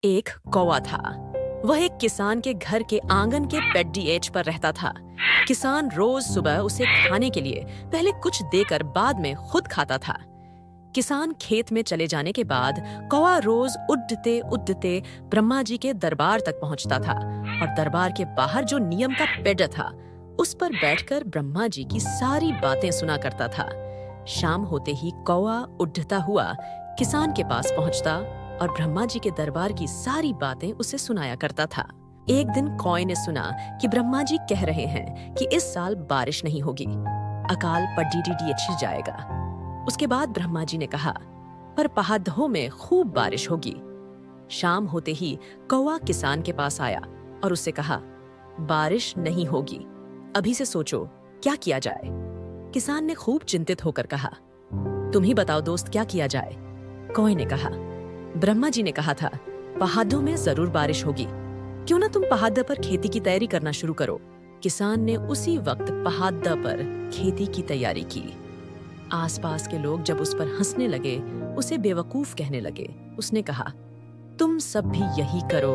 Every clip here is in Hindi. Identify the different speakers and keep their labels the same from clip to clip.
Speaker 1: एक कौवा था। वह एक किसान के घर के आंगन के पेड्डी एज पर रहता था। किसान रोज सुबह उसे खाने के लिए पहले कुछ देकर बाद में खुद खाता था। किसान खेत में चले जाने के बाद कौवा रोज उड़ते उड़ते ब्रह्मा जी के दरबार तक पहुंचता था और दरबार के बाहर जो नियम का पेड़ था उस पर बैठकर ब्रह्मा जी की सारी बातें सुना करता था। शाम होते ही कौवा उड़ता हुआ किसान के पास पहुंचता और ब्रह्मा जी के दरबार की सारी बातें उसे सुनाया करता था। एक दिन कौवे ने सुना कि ब्रह्मा जी कह रहे हैं कि इस साल बारिश नहीं होगी, अकाल पड़ जाएगा। उसके बाद ब्रह्मा जी ने कहा, पर पहाड़ों में खूब बारिश होगी। शाम होते ही कौवा किसान के पास आया और उससे कहा, बारिश नहीं होगी, अभी से सोचो क्या किया जाए। किसान ने खूब चिंतित होकर कहा, तुम ही बताओ दोस्त, क्या किया जाए। कौवे ने कहा, ब्रह्मा जी ने कहा था पहाड़ों में जरूर बारिश होगी, क्यों ना तुम पहाड़ पर खेती की तैयारी करना शुरू करो। किसान ने उसी वक्त पहाड़ पर खेती की तैयारी की। आसपास के लोग जब उस पर हंसने लगे, उसे बेवकूफ कहने लगे। उसने कहा, तुम सब भी यही करो,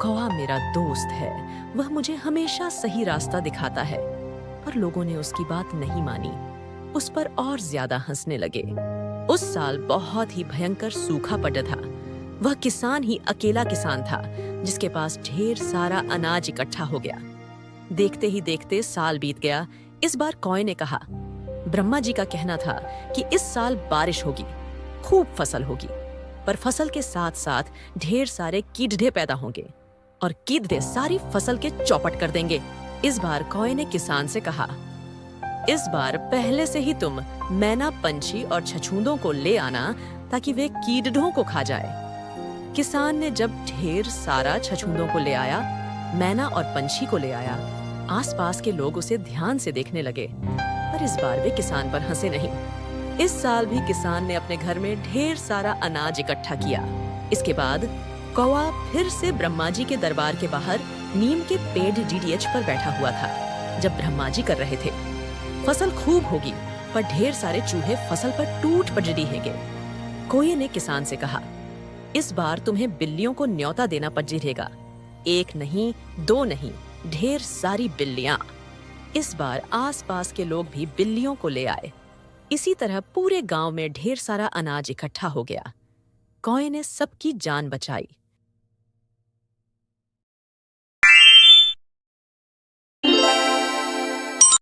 Speaker 1: कौवा मेरा दोस्त है, वह मुझे हमेशा सही रास्ता दिखाता है। पर लोगों ने उसकी बात नहीं मानी, उस पर और ज्यादा हंसने लगे। उस साल बहुत ही भयंकर सूखा पड़ा था। वह किसान ही अकेला किसान था जिसके पास ढेर सारा अनाज इकट्ठा हो गया। देखते ही देखते साल बीत गया। इस बार कौवे ने कहा, ब्रह्मा जी का कहना था कि इस साल बारिश होगी, खूब फसल होगी, पर फसल के साथ साथ ढेर सारे कीड़े पैदा होंगे और कीड़े सारी फसल के चौपट कर देंगे। इस बार कौवे ने किसान से कहा, इस बार पहले से ही तुम मैना, पंछी और छछूंदों को ले आना ताकि वे कीड़ों को खा जाए। किसान ने जब ढेर सारा छछूंदों को ले आया, मैना और पंछी को ले आया, आसपास के लोग उसे ध्यान से देखने लगे, पर इस बार वे किसान पर हंसे नहीं। इस साल भी किसान ने अपने घर में ढेर सारा अनाज इकट्ठा किया। इसके बाद कौवा फिर से ब्रह्मा जी के दरबार के बाहर नीम के पेड़ डीडीएच पर बैठा हुआ था। जब ब्रह्मा जी कर रहे थे, फसल खूब होगी, पर ढेर सारे चूहे फसल पर टूट पड़ रहेंगे। कौवे ने किसान से कहा, इस बार तुम्हें बिल्लियों को न्योता देना पड़ेगा। एक नहीं, दो नहीं, ढेर सारी बिल्लियां। इस बार आसपास के लोग भी बिल्लियों को ले आए। इसी तरह पूरे गांव में ढेर सारा अनाज इकट्ठा हो गया। कौवे ने सबकी जान बचाई।